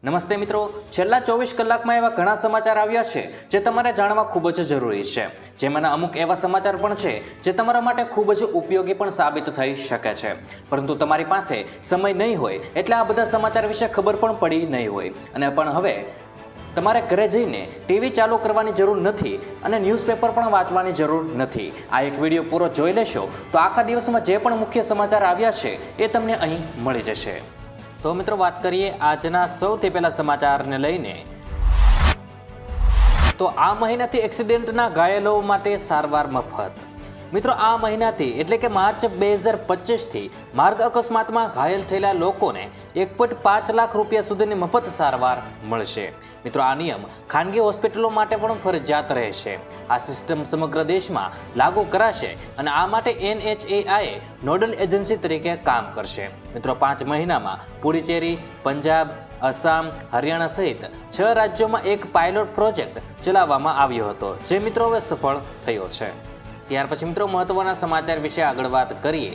નમસ્તે મિત્રો, છેલ્લા 24 કલાકમાં એવા ઘણા સમાચાર આવ્યા છે જે તમારે જાણવા ખૂબ જ જરૂરી છે। જેમાંના અમુક એવા સમાચાર પણ છે જે તમારા માટે ખૂબ જ ઉપયોગી પણ સાબિત થઈ શકે છે, પરંતુ તમારી પાસે સમય નહીં હોય એટલે આ બધા સમાચાર વિશે ખબર પણ પડી નહીં હોય। અને પણ હવે તમારે ઘરે જઈને ટીવી ચાલુ કરવાની જરૂર નથી અને ન્યૂઝપેપર પણ વાંચવાની જરૂર નથી। આ એક વિડીયો પૂરો જોઈ લેશો તો આખા દિવસમાં જે પણ મુખ્ય સમાચાર આવ્યા છે એ તમને અહીં મળી જશે। તો મિત્રો, વાત કરીએ આજના સૌથી પહેલા સમાચારને લઈને। તો આ મહિનાથી એક્સિડન્ટના ઘાયલો માટે સારવાર મફત। મિત્રો, આ મહિનાથી એટલે કે માર્ચ 2025 થી માર્ગ અકસ્માતમાં ઘાયલ થયેલા લોકોને 1.5 લાખ રૂપિયા સુધીની મફત સારવાર મળશે। મિત્રો, આ નિયમ ખાનગી હોસ્પિટલો માટે પણ ફરજિયાત રહેશે। આ સિસ્ટમ સમગ્ર દેશમાં લાગુ કરાશે અને આ માટે NHAI નોડલ એજન્સી તરીકે કામ કરશે। મિત્રો, 5 મહિનામાં પુડુચેરી, પંજાબ, આસામ, હરિયાણા સહિત 6 રાજ્યોમાં એક પાયલોટ પ્રોજેક્ટ ચલાવવામાં આવ્યો હતો, જે મિત્રો હવે સફળ થયો છે। ત્યાર પછી મિત્રો, મહત્વના સમાચાર વિશે આગળ વાત કરીએ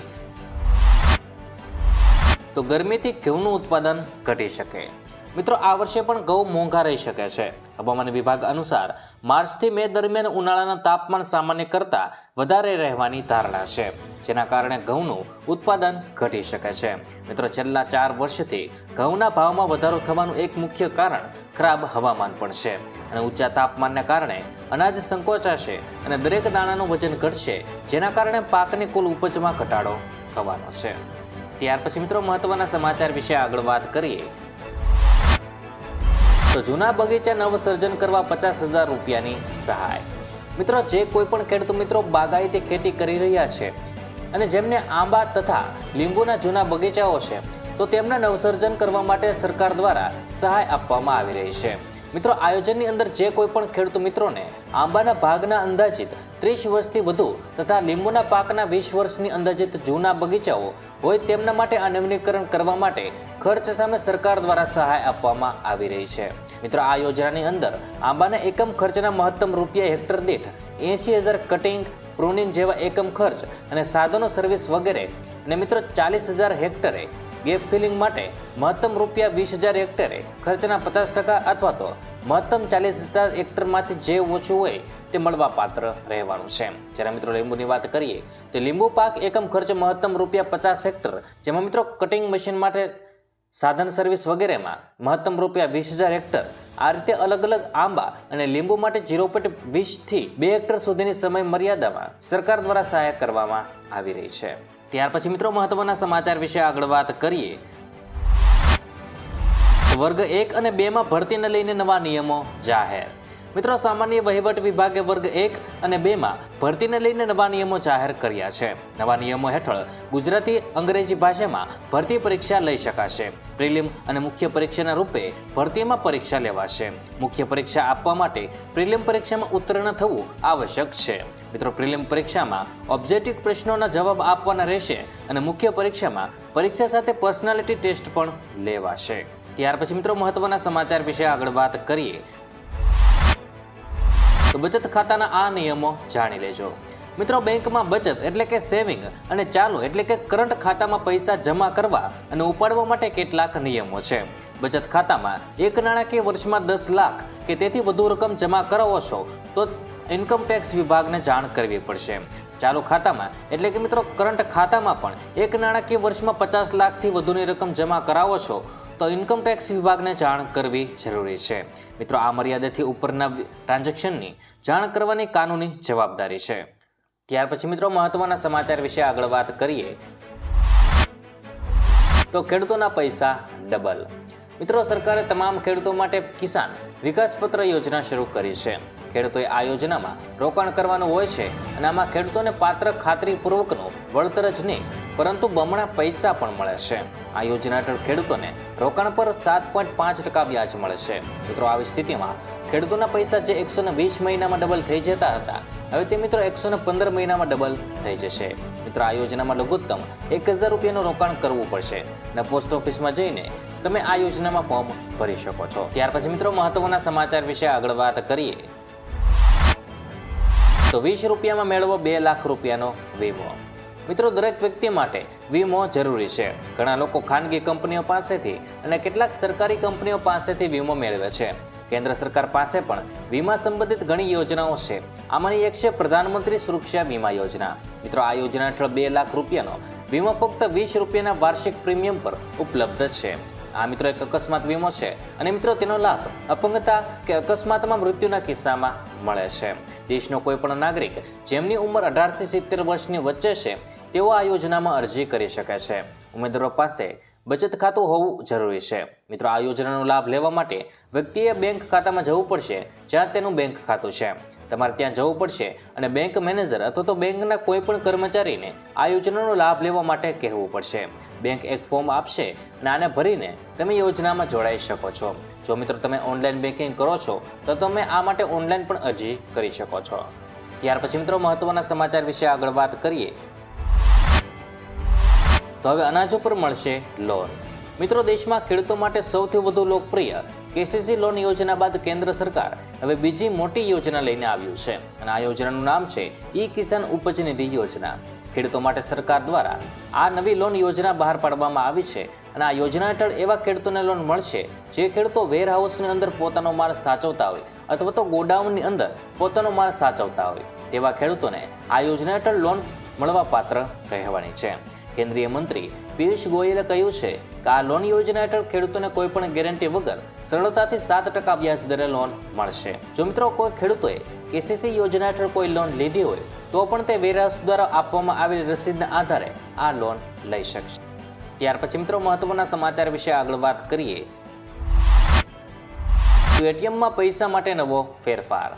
તો ગરમીથી ઘઉંનું ઉત્પાદન ઘટી શકે। મિત્રો, આ વર્ષે પણ ઘઉં મોંઘા રહી શકે છે। હવામાન વિભાગ અનુસાર માર્ચથી મે દરમિયાન ઉનાળાના તાપમાન સામાન્ય કરતાં વધારે રહેવાની ધારણા છે, જેના કારણે ઘઉંનું ઉત્પાદન ઘટી શકે છે। મિત્રો, છેલ્લા 4 વર્ષથી ઘઉંના ભાવમાં વધારો થવાનું એક મુખ્ય કારણ ખરાબ હવામાન પણ છે અને ઊંચા તાપમાનને કારણે અનાજ સંકોચાશે અને દરેક દાણાનું વજન ઘટશે, જેના કારણે પાકની કુલ ઉપજમાં ઘટાડો થવાનો છે। ત્યાર પછી મિત્રો, મહત્વના સમાચાર વિશે આગળ વાત કરીએ તો જૂના બગીચા નવસર્જન કરવા 50,000 રૂપિયાની સહાય। મિત્રો, જે કોઈ પણ ખેડૂત મિત્રો બાગાયતી ખેતી કરી રહ્યા છે અને જેમને આંબા તથા લીંબુના જૂના બગીચાઓ છે તો તેમના નવસર્જન કરવા માટે સરકાર દ્વારા સહાય આપવામાં આવી રહી છે। મિત્રો, આયોજનની અંદર જે કોઈ પણ ખેડૂત મિત્રોને આંબાના ભાગના અંદાજિત 30 વર્ષથી વધુ તથા લીંબુના પાકના 20 વર્ષની અંદાજિત જૂના બગીચાઓ હોય તેમના માટે આ નવીનીકરણ કરવા માટે ખર્ચ સામે સરકાર દ્વારા સહાય આપવામાં આવી રહી છે। મિત્રો, આ યોજનાની અંદર આંબાના એકમ ખર્ચના મહત્તમ રૂપિયા હેક્ટર દીઠ 80,000 કટિંગ, પ્રૂનિંગ જેવા એકમ ખર્ચ અને સાધનો સર્વિસ વગેરે અને મિત્રો 40,000 હેક્ટરે ગેપ ફિલિંગ માટે મહત્તમ રૂપિયા 20,000 હેક્ટરે ખર્ચના 50% અથવા તો મહત્તમ 40,000 હેક્ટરમાંથી જે ઓછું હોય તે મળવા પાત્ર રહેવાનું છે। જ્યારે મિત્રો લીંબુની વાત કરીએ તો લીંબુ પાક એકમ ખર્ચ મહત્તમ રૂપિયા 50 હેક્ટર, જેમાં મિત્રો કટિંગ મશીન માટે સાધન સર્વિસ વગેરેમાં મહત્તમ રૂપિયા 20,000 હેક્ટર। આ રીતે અલગ અલગ આંબા અને લીંબુ માટે 0.20 થી 2 હેક્ટર સુધીની સમય મર્યાદામાં સરકાર દ્વારા સહાય કરવામાં આવી રહી છે। ત્યાર પછી મિત્રો, મહત્વના સમાચાર વિશે આગળ વાત કરીએ વર્ગ 1 અને 2 માં ભરતીને લઈને નવા નિયમો જાહેર। મિત્રો, સામાન્ય વહીવટ વિભાગે વર્ગ 1 અને 2 માં ભરતીને લઈને નવા નિયમો જાહેર કર્યા છે। નવા નિયમો હેઠળ ગુજરાતી, અંગ્રેજી ભાષામાં ભરતી પરીક્ષા લઈ શકાશે। પ્રિલિમ અને મુખ્ય પરીક્ષાના રૂપે ભરતીમાં પરીક્ષા લેવાશે। મુખ્ય પરીક્ષા આપવા માટે પ્રિલિમ પરીક્ષામાં ઉત્તીર્ણ થવું આવશ્યક છે। મિત્રો, પ્રિલિમ પરીક્ષામાં ઓબ્જેક્ટિવ પ્રશ્નોના જવાબ આપવાના રહેશે અને મુખ્ય પરીક્ષામાં પરીક્ષા સાથે પર્સનાલિટી ટેસ્ટ પણ લેવાશે। ત્યાર પછી મિત્રો, મહત્વના સમાચાર વિશે આગળ વાત કરીએ તો બચત ખાતાના આ નિયમો જાણી લેજો। મિત્રો, બેંકમાં બચત એટલે કે સેવિંગ અને ચાલુ એટલે કે કરંટ ખાતામાં પૈસા જમા કરવા અને ઉપાડવા માટે કેટલાક નિયમો છે। બચત ખાતામાં એક નાણાકીય વર્ષમાં 10 લાખ કે તેથી વધુ રકમ જમા કરાવો છો તો ઇન્કમ ટેક્સ વિભાગને જાણ કરવી પડશે। ચાલુ ખાતામાં એટલે કે મિત્રો કરંટ ખાતામાં પણ એક નાણાકીય વર્ષમાં 50 લાખથી વધુની રકમ જમા કરાવો છો તો ઇન્કમ ટેક્સ વિભાગને જાણ કરવી જરૂરી છે। મિત્રો, આ મર્યાદાથી ઉપરના ટ્રાન્ઝેક્શનની જાણ કરવાની કાનૂની જવાબદારી છે। ત્યાર પછી મિત્રો, મહત્વના સમાચાર વિશે આગળ વાત કરીએ તો ખેડૂતોના પૈસા ડબલ। મિત્રો, સરકારે તમામ ખેડૂતો માટે કિસાન વિકાસ પત્ર યોજના શરૂ કરી છે। ખેડૂતોએ આ યોજનામાં રોકાણ કરવાનું હોય છે અને આમાં ખેડૂતોને પાત્ર ખાતરીપૂર્વકનું વળતર જ નહીં પરંતુ બમણા પૈસા પણ મળે છે। આ યોજના હેઠળ ખેડૂતોને રોકાણ પર 7.5% વ્યાજ મળે છે। મિત્રો, આવી સ્થિતિમાં ખેડૂતોના પૈસા જે 120 મહિનામાં ડબલ થઈ જતા હતા હવે તે મિત્રો 115 મહિનામાં ડબલ થઈ જશે। મિત્રો, આ યોજનામાં લઘુત્તમ 1,000 રૂપિયાનું રોકાણ કરવું પડશે અને પોસ્ટ ઓફિસમાં જઈને તમે આ યોજનામાં ફોર્મ ભરી શકો છો। ત્યાર પછી મિત્રો, મહત્વના સમાચાર વિશે આગળ વાત કરીએ તો 20 રૂપિયામાં મેળવો 2 લાખ રૂપિયાનો વીમો। મિત્રો દરેક વ્યક્તિ માટે વીમો જરૂરી છે. ઘણા લોકો ખાનગી કંપનીઓ પાસેથી અને કેટલાક સરકારી કંપનીઓ પાસેથી વીમો મેળવે છે. કેન્દ્ર સરકાર પાસે પણ વીમા સંબંધિત ઘણી યોજનાઓ છે. આમાંની એક છે પ્રધાનમંત્રી સુરક્ષા વીમા યોજના. મિત્રો આ યોજના હેઠળ 2 લાખ રૂપિયાનો વીમો ફક્ત 20 રૂપિયાના વાર્ષિક પ્રીમિયમ પર ઉપલબ્ધ છે. આ મિત્રો એક અકસ્માત વીમો છે અને મિત્રો તેનો લાભ અપંગતા કે અકસ્માતમાં મૃત્યુના કિસ્સામાં મળે છે. દેશનો કોઈ પણ નાગરિક જેમની ઉંમર 18 થી 70 વર્ષની વચ્ચે છે તેઓ આ યોજનામાં અરજી કરી શકે છે. ઉમેદવારો પાસે બચત ખાતું હોવું જરૂરી છે. મિત્રો આ યોજનાનો લાભ લેવા માટે વ્યક્તિએ બેંક ખાતામાં જવું પડશે જ્યાં તેનું બેંક ખાતું છે. તમારે ત્યાં જવું પડશે અને બેંક મેનેજર અથવા તો બેંકના કોઈ પણ કર્મચારીને આ યોજનાનો લાભ લેવા માટે કહેવું પડશે. બેંક એક ફોર્મ આપશે અને આને ભરીને તમે યોજનામાં જોડાઈ શકો છો. જો મિત્રો તમે ઓનલાઈન બેન્કિંગ કરો છો તો તમે આ માટે ઓનલાઈન પણ અરજી કરી શકો છો. ત્યાર પછી મિત્રો મહત્વના સમાચાર વિશે આગળ વાત કરીએ તો હવે અનાજ ઉપર મળશે લોન. મિત્રો દેશમાં ખેડૂતો માટે સૌથી વધુ લોકપ્રિય કેસીસી લોન યોજના બાદ કેન્દ્ર સરકાર હવે બીજી મોટી યોજના લઈને આવ્યું છે અને આ યોજનાનું નામ છે ઈ કિસાન ઉપજ નિધિ યોજના. ખેડૂતો માટે સરકાર દ્વારા આ નવી લોન યોજના બહાર પાડવામાં આવી છે અને આ યોજના હેઠળ એવા ખેડૂતોને લોન મળશે જે ખેડૂતો વેરહાઉસની અંદર પોતાનો માલ સાચવતા હોય અથવા તો ગોડાઉનની અંદર પોતાનો માલ સાચવતા હોય તેવા ખેડૂતોને આ યોજના હેઠળ લોન મળવા પાત્ર રહેવાની છે. કેન્દ્રીય મંત્રી પિયુષ ગોયલે કહ્યું છે કે આ લોન યોજના હેઠળ ખેડૂતોને કોઈ પણ ગેરંટી વગર સરળતાથી 7% વ્યાજ દરે લોન મળશે. જો મિત્રો કોઈ ખેડૂતોએ કેસીસી યોજના હેઠળ કોઈ લોન લીધી હોય તો પણ તે વેરહાઉસ દ્વારા આપવામાં આવેલી રસીદના આધારે આ લોન લઈ શકશે. ત્યાર પછી મિત્રો મહત્વના સમાચાર વિશે આગળ વાત કરીએ તો એટીએમમાં પૈસા માટે નવો ફેરફાર.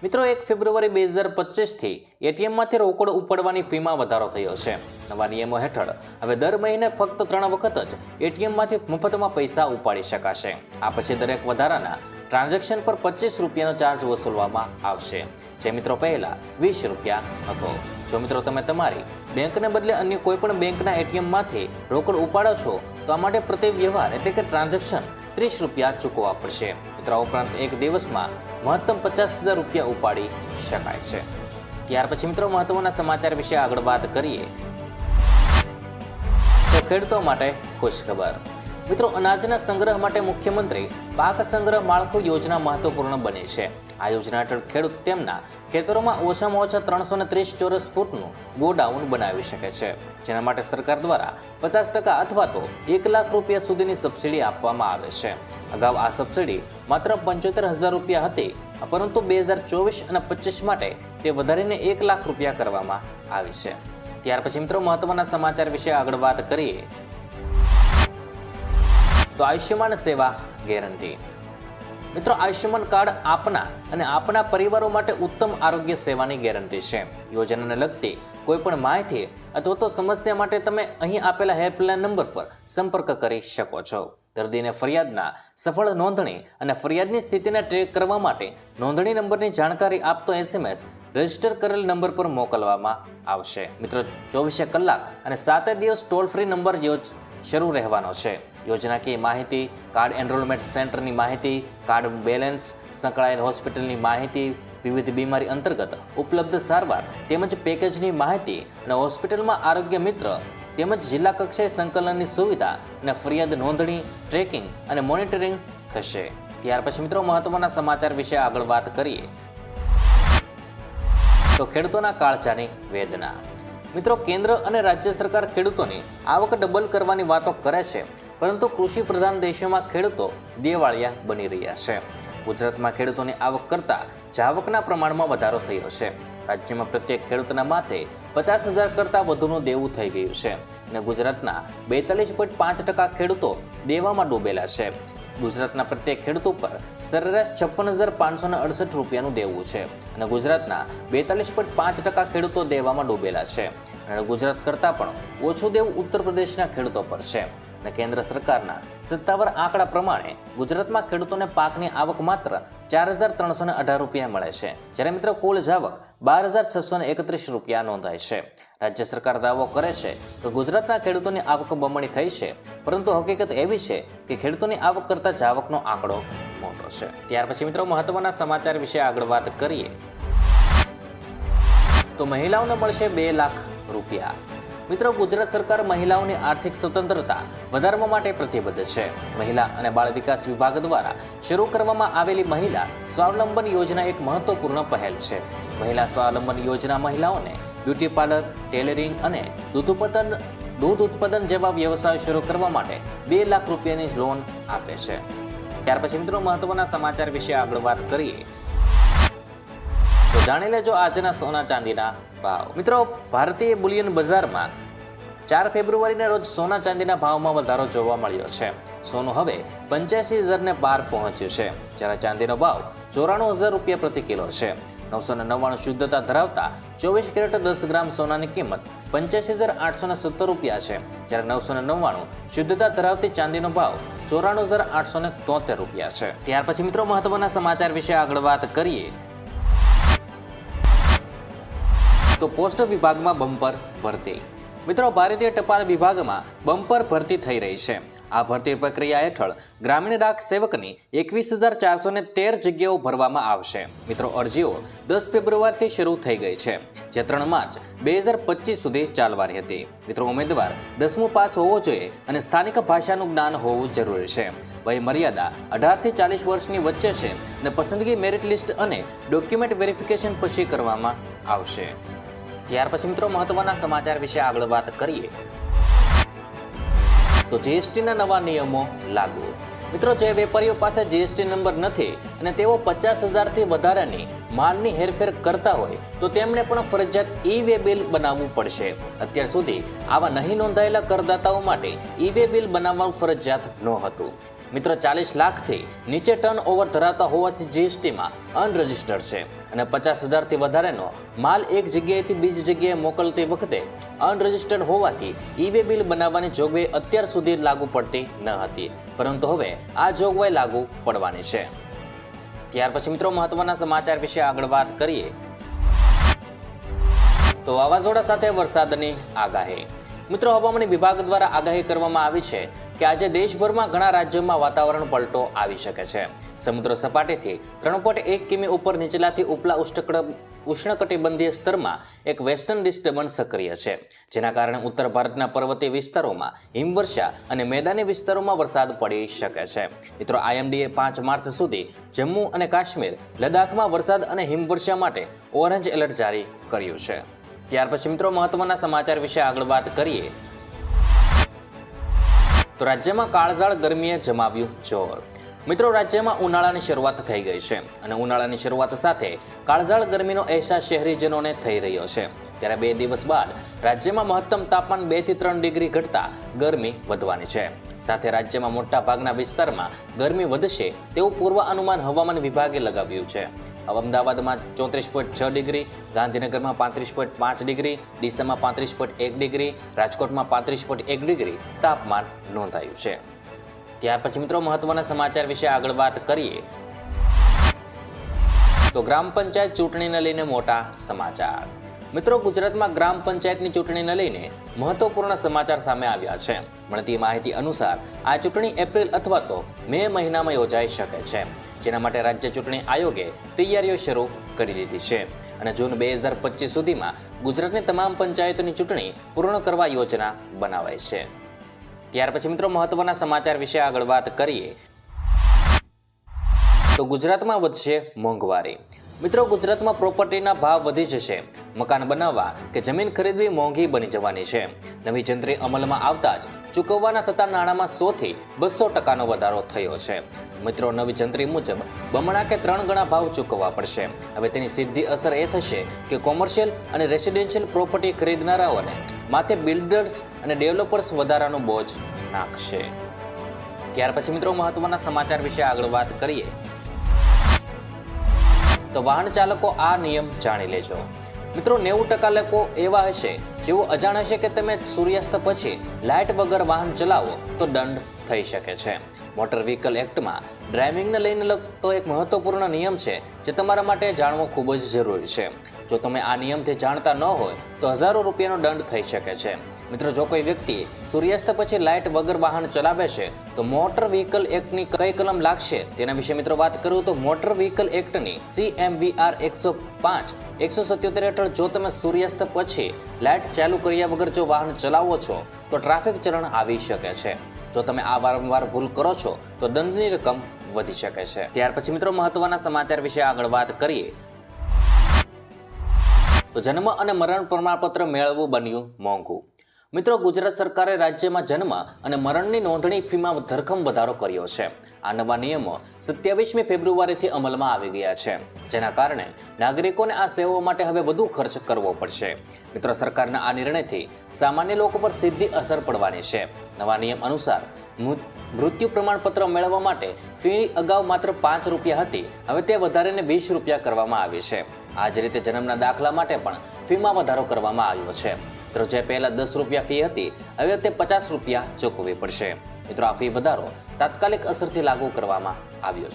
મિત્રો 1 ફેબ્રુઆરી 2025 થી એટીએમમાંથી રોકડ ઉપાડવાની ફીમાં વધારો થયો છે. નવા નિયમો હેઠળ હવે દર મહિને ફક્ત 3 વખત જ એટીએમમાંથી મફતમાં પૈસા ઉપાડી શકાશે. આ પછી દરેક વધારાના ટ્રાન્ઝેક્શન પર 25 રૂપિયાનો ચાર્જ વસૂલવામાં આવશે, જે મિત્રો પહેલા 20 રૂપિયા હતો. જો મિત્રો તમે તમારી બેંકને બદલે અન્ય કોઈ પણ બેંકના એટીએમમાંથી રોકડ ઉપાડો છો તો આ માટે પ્રતિ વ્યવહાર એટલે કે ટ્રાન્ઝેક્શન 30 રૂપિયા ચૂકવવા પડશે. મિત્રો ઉપરાંત એક દિવસમાં મહત્તમ 50,000 રૂપિયા ઉપાડી શકાય છે. ત્યાર પછી મિત્રો મહત્વના સમાચાર વિશે આગળ વાત કરીએ તો ખેડૂતો માટે ખુશખબર. મિત્રો અનાજના સંગ્રહ માટે મુખ્યમંત્રી પાક સંગ્રહ માળખું યોજના મહત્વપૂર્ણ બની છે. આ યોજના હેઠળ ખેડૂત તેમના ખેતરોમાં ઓછામાં ઓછા 330 ચોરસ ફૂટનું ગોડાઉન બનાવી શકે છે, જેના માટે સરકાર દ્વારા 50% અથવા તો 1 લાખ રૂપિયા સુધીની સબસિડી આપવામાં આવે છે. અગાઉ આ સબસિડી માત્ર 75,000 રૂપિયા હતી, પરંતુ 2024 અને 25 માટે તે વધારીને 1 લાખ રૂપિયા કરવામાં આવી છે. ત્યાર પછી મિત્રો મહત્વના સમાચાર વિશે આગળ વાત કરીએ તો આયુષ્યમાન સેવા ગેરંટી. મિત્રો આયુષ્યમાન કાર્ડ આપના અને આપના પરિવારો માટે ઉત્તમ આરોગ્ય સેવાની ગેરંટી છે. યોજનાને લગતી કોઈ પણ માહિતી અથવા તો સમસ્યા માટે તમે અહીં આપેલા હેલ્પલાઇન નંબર પર સંપર્ક કરી શકો છો. દર્દીને ફરિયાદના સફળ નોંધણી અને ફરિયાદની સ્થિતિને ટ્રેક કરવા માટે નોંધણી નંબરની જાણકારી આપતો SMS રજીસ્ટર કરેલ નંબર પર મોકલવામાં આવશે. મિત્રો 24 કલાક અને 7 દિવસ ટોલ ફ્રી નંબર શરૂ રહેવાનો છે. યોજનાકીય માહિતી, કાર્ડ એનરોલમેન્ટ સેન્ટરની માહિતી, કાર્ડ બેલેન્સ, સંકળાયેલ હોસ્પિટલની માહિતી, વિવિધ બીમારી અંતર્ગત ઉપલબ્ધ સારવાર તેમજ પેકેજની માહિતી અને હોસ્પિટલમાં આરોગ્ય મિત્ર તેમજ જિલ્લા કક્ષાએ સંકલનની સુવિધા અને ફરિયાદ નોંધણી, ટ્રેકિંગ અને મોનિટરિંગ થશે. ત્યાર પછી મિત્રો મહત્વના સમાચાર વિશે આગળ વાત કરીએ તો ખેડૂતોના કાળજાની વેદના. મિત્રો કેન્દ્ર અને રાજ્ય સરકાર ખેડૂતોની આવક ડબલ કરવાની વાતો કરે છે, પરંતુ કૃષિ પ્રધાન દેશોમાં ખેડૂતો દેવાળિયા બની રહ્યા છે. ગુજરાતમાં ખેડૂતોની આવક કરતાં જાવકના પ્રમાણમાં વધારો થયો છે. રાજ્યમાં પ્રત્યેક ખેડૂતના માથે 50,000 કરતાં વધુનું દેવું થઈ ગયું છે અને ગુજરાતના 42.5% ખેડૂતો દેવામાં ડૂબેલા છે. ગુજરાતના પ્રત્યેક ખેડૂત ઉપર સરેરાશ 56,568 રૂપિયાનું દેવું છે અને ગુજરાતના 42.5% ખેડૂતો દેવામાં ડૂબેલા છે અને ગુજરાત કરતાં પણ ઓછું દેવું ઉત્તર પ્રદેશના ખેડૂતો પર છે. અને કેન્દ્ર સરકારના સત્તાવાર આંકડા પ્રમાણે ગુજરાતમાં ખેડૂતોને પાકની આવક માત્ર 4,318 રૂપિયા મળે છે, જ્યારે મિત્રો કુલ જાવક 12,631 રૂપિયા નોંધાય છે. રાજ્ય સરકાર દાવો કરે છે કે ગુજરાતના ખેડૂતોની આવક બમણી થઈ છે, પરંતુ હકીકત એવી છે કે ખેડૂતોની આવક કરતાં જાવકનો આંકડો મોટો છે. ત્યાર પછી મિત્રો મહત્વના સમાચાર વિશે આગળ વાત કરીએ તો મહિલાઓને મળશે 2 લાખ રૂપિયા. મિત્રો, ગુજરાત સરકાર મહિલાઓની આર્થિક સ્વતંત્રતા વધારવા માટે પ્રતિબદ્ધ છે. મહિલા અને બાળ વિકાસ વિભાગ દ્વારા શરૂ કરવામાં આવેલી મહિલા સ્વાવલંબન યોજના એક મહત્વપૂર્ણ પહેલ છે. મહિલા સ્વાવલંબન યોજના મહિલાઓને બ્યુટી પાર્લર, ટેલરિંગ અને દૂધ ઉત્પાદન જેવા વ્યવસાય શરૂ કરવા માટે 2 લાખ રૂપિયાની લોન આપે છે. ત્યાર પછી મિત્રો મહત્વના સમાચાર વિશે આગળ વાત કરીએ તો જાણી લેજો આજના સોના ચાંદીના ભાવ. મિત્રો, ભારતીય બુલિયન બજારમાં 4 ફેબ્રુઆરીના રોજ સોના ચાંદીના ભાવમાં વધારો જોવા મળ્યો છે. સોનું હવે 85,000 ને પાર પહોંચ્યું છે, જ્યારે ચાંદીનો ભાવ 94,000 રૂપિયા પ્રતિ કિલો છે. 999 શુદ્ધતા ધરાવતા 24 કેરેટ 10 ગ્રામ સોનાની કિંમત 85,870 રૂપિયા છે, જ્યારે 999 શુદ્ધતા ધરાવતી ચાંદીનો ભાવ 94,873 રૂપિયા છે. ત્યાર પછી મિત્રો મહત્વના સમાચાર વિશે આગળ વાત કરીએ તો પોસ્ટ વિભાગમાં બમ્પર ભરતી. મિત્રો, ભારતીય ટપાલ વિભાગમાં બમ્પર ભરતી થઈ રહી છે. આ ભરતી પ્રક્રિયા હેઠળ ગ્રામીણ ડાક સેવકની 21,413 જગ્યાઓ ભરવામાં આવશે. મિત્રો, અરજીઓ 10 ફેબ્રુઆરીથી શરૂ થઈ ગઈ છે, જે 3 માર્ચ 2025 સુધી ચાલવાની હતી. મિત્રો, ઉમેદવાર 10મું પાસ હોવો જોઈએ અને સ્થાનિક ભાષાનું જ્ઞાન હોવું જરૂરી છે. વય મર્યાદા 18 થી 40 વર્ષની વચ્ચે છે અને પસંદગી મેરિટ લિસ્ટ અને ડોક્યુમેન્ટ વેરિફિકેશન પછી કરવામાં આવશે. ત્યાર પછી મિત્રો મહત્વના સમાચાર વિશે આગળ વાત કરીએ તો જીએસટીના નવા નિયમો લાગુ. મિત્રો, જે વેપારીઓ પાસે જીએસટી નંબર નથી અને તેઓ 50,000 થી વધારાની માલની હેરફેર કરતા હોય તો તેમણે પણ ફરજિયાત ઈ-વે બિલ બનાવવું પડશે. અત્યાર સુધી આવા નહીં નોંધાયેલા કરદાતાઓ માટે ઈ-વે બિલ બનાવવાનું ફરજિયાત નહોતું. મિત્રો, 40 લાખથી નીચે ટર્ન ઓવર ધરાવતા હોવાથી જીએસટીમાં અનરજિસ્ટર્ડ છે અને 50,000 થી વધારેનો માલ એક જગ્યાએથી બીજી જગ્યાએ મોકલતી વખતે અનરજિસ્ટર્ડ હોવાથી ઈ-વે બિલ બનાવવાની જોગવાઈ અત્યાર સુધી લાગુ પડતી ન હતી, પરંતુ હવે આ જોગવાઈ લાગુ પડવાની છે. ત્યાર પછી મિત્રો મહત્વના સમાચાર વિશે આગળ વાત કરીએ તો વાવાઝોડા સાથે વરસાદની આગાહી. મિત્રો, હવામાન વિભાગ દ્વારા આગાહી કરવામાં આવી છે કે આજે દેશભરમાં ઘણા રાજ્યોમાં વાતાવરણ પલટો આવી શકે છે. સમુદ્ર સપાટીથી 3.1 કિમી ઉપર નીચલાથી ઉપલા ઉષ્ણકટિબંધીય સ્તરમાં એક વેસ્ટર્ન ડિસ્ટર્બન્સ સક્રિય છે, જેના કારણે ઉત્તર ભારતના પર્વતીય વિસ્તારોમાં હિમવર્ષા અને મેદાની વિસ્તારોમાં વરસાદ પડી શકે છે. મિત્રો, IMDએ 5 માર્ચ સુધી જમ્મુ અને કાશ્મીર, લદ્દાખમાં વરસાદ અને હિમવર્ષા માટે ઓરેન્જ એલર્ટ જારી કર્યું છે. ત્યાર પછી મિત્રો મહત્વના સમાચાર વિશે આગળ વાત કરીએ તો રાજ્યમાં કાળઝાળ ગરમીએ જમાવ્યું જોર. મિત્રો, રાજ્યમાં ઉનાળાની શરૂઆત થઈ ગઈ છે અને ઉનાળાની શરૂઆત સાથે કાળઝાળ ગરમીનો અહેસાસ શહેરીજનોને થઈ રહ્યો છે. ત્યારે 2 દિવસ બાદ રાજ્યમાં મહત્તમ તાપમાન 2 થી 3 ડિગ્રી ઘટતા ગરમી વધવાની છે. સાથે રાજ્યમાં મોટા ભાગના વિસ્તારમાં ગરમી વધશે તેવું પૂર્વ અનુમાન હવામાન વિભાગે લગાવ્યું છે. અમદાવાદમાં 34.6 ડિગ્રી, ગાંધીનગરમાં 35.5 ડિગ્રી, ડીસામાં 35.1 ડિગ્રી, રાજકોટમાં 35.1 ડિગ્રી તાપમાન નોંધાયું છે. ત્યાર પછી મિત્રો મહત્વના સમાચાર વિશે આગળ વાત કરીએ તો ગ્રામ પંચાયત ચૂંટણીને લઈને મોટા સમાચાર. મિત્રો, ગુજરાતમાં ગ્રામ પંચાયતની ચૂંટણીને લઈને મહત્વપૂર્ણ સમાચાર સામે આવ્યા છે. મળતી માહિતી અનુસાર આ ચૂંટણી એપ્રિલ અથવા તો મે મહિનામાં યોજાઈ શકે છે, જેના માટે રાજ્ય ચૂંટણી આયોગે તૈયારીઓ શરૂ કરી દીધી છે અને જૂન 2025 સુધીમાં ગુજરાતની તમામ પંચાયતોની ચૂંટણી પૂર્ણ કરવા યોજના બનાવાઈ છે. ત્યાર પછી મિત્રો મહત્વના સમાચાર વિશે આગળ વાત કરીએ તો ગુજરાતમાં વધશે મોંઘવારી. મિત્રો, ગુજરાતમાં પ્રોપર્ટીના ભાવ વધી જશે. મકાન બનાવવા કે જમીન ખરીદવી મોંઘી બની જવાની છે. નવી જંત્રી અમલમાં આવતા જ ચૂકવવાના થતા નાણાંમાં 100 થી 200% વધારો થયો છે. મિત્રો, નવી જંત્રી મુજબ બમણા કે 3 ગણા ભાવ ચૂકવવા પડશે. હવે તેની સીધી અસર એ થશે કે કોમર્શિયલ અને રેસિડેન્શિયલ પ્રોપર્ટી ખરીદનારાઓને માથે બિલ્ડર્સ અને ડેવલપર્સ વધારાનો બોજ નાખશે. ત્યાર પછી મિત્રો મહત્વના સમાચાર વિશે આગળ વાત કરીએ તો વાહન ચાલકો આ નિયમ જાણી લેજો. મિત્રો, 90% લોકો એવા હશે જેઓ અજાણ હશે કે તમે સૂર્યાસ્ત પછી લાઇટ વગર વાહન ચલાવો તો દંડ થઈ શકે છે. મોટર વ્હીકલ એક્ટમાં ડ્રાઇવિંગને લઈને લગતો એક મહત્વપૂર્ણ નિયમ છે જે તમારા માટે જાણવો ખૂબ જ જરૂરી છે. જો તમે આ નિયમથી જાણતા ન હોય તો હજારો રૂપિયાનો દંડ થઈ શકે છે. મિત્રો, જો કોઈ વ્યક્તિ સૂર્યાસ્ત પછી લાઇટ વગર વાહન ચલાવે છે તો મોટર વ્હીકલ એક્ટની કઈ કલમ લાગશે તેના વિશે મિત્રો વાત કરું તો મોટર વ્હીકલ એક્ટની CMVR 105 177 હેઠળ જો તમે સૂર્યાસ્ત પછી લાઇટ ચાલુ કર્યા વગર જો વાહન ચલાવો છો તો ટ્રાફિક ચલણ આવી શકે છે. જો તમે આ વારંવાર ભૂલ કરો છો તો દંડની રકમ વધી શકે છે. ત્યાર પછી મિત્રો મહત્વના સમાચાર વિશે આગળ વાત કરીએ તો જન્મ અને મરણ પ્રમાણપત્ર મેળવવું બન્યું મોંઘું. મિત્રો, ગુજરાત સરકારે રાજ્યમાં જન્મ અને મરણની નોંધણી ફીમાં ધરખમ વધારો કર્યો છે. આ નવા નિયમો 27મી ફેબ્રુઆરીથી અમલમાં આવી ગયા છે, જેના કારણે નાગરિકોને આ સેવાઓ માટે હવે વધુ ખર્ચ કરવો પડશે. મિત્રો, સરકારના આ નિર્ણયથી સામાન્ય લોકો પર સીધી અસર પડવાની છે. નવા નિયમ અનુસાર મૃત્યુ પ્રમાણપત્ર મેળવવા માટે ફી અગાઉ માત્ર 5 રૂપિયા હતી, હવે તે વધારીને 20 રૂપિયા કરવામાં આવી છે. આ જ રીતે જન્મના દાખલા માટે પણ ફીમાં વધારો કરવામાં આવ્યો છે. મિત્રો, જે પહેલા 10 રૂપિયા ફી હતી હવે તે 50 રૂપિયા ચૂકવવી પડશે. મિત્રો, આ ફી વધારો તાત્કાલિક અસરથી લાગુ કરવામાં આવ્યો છે.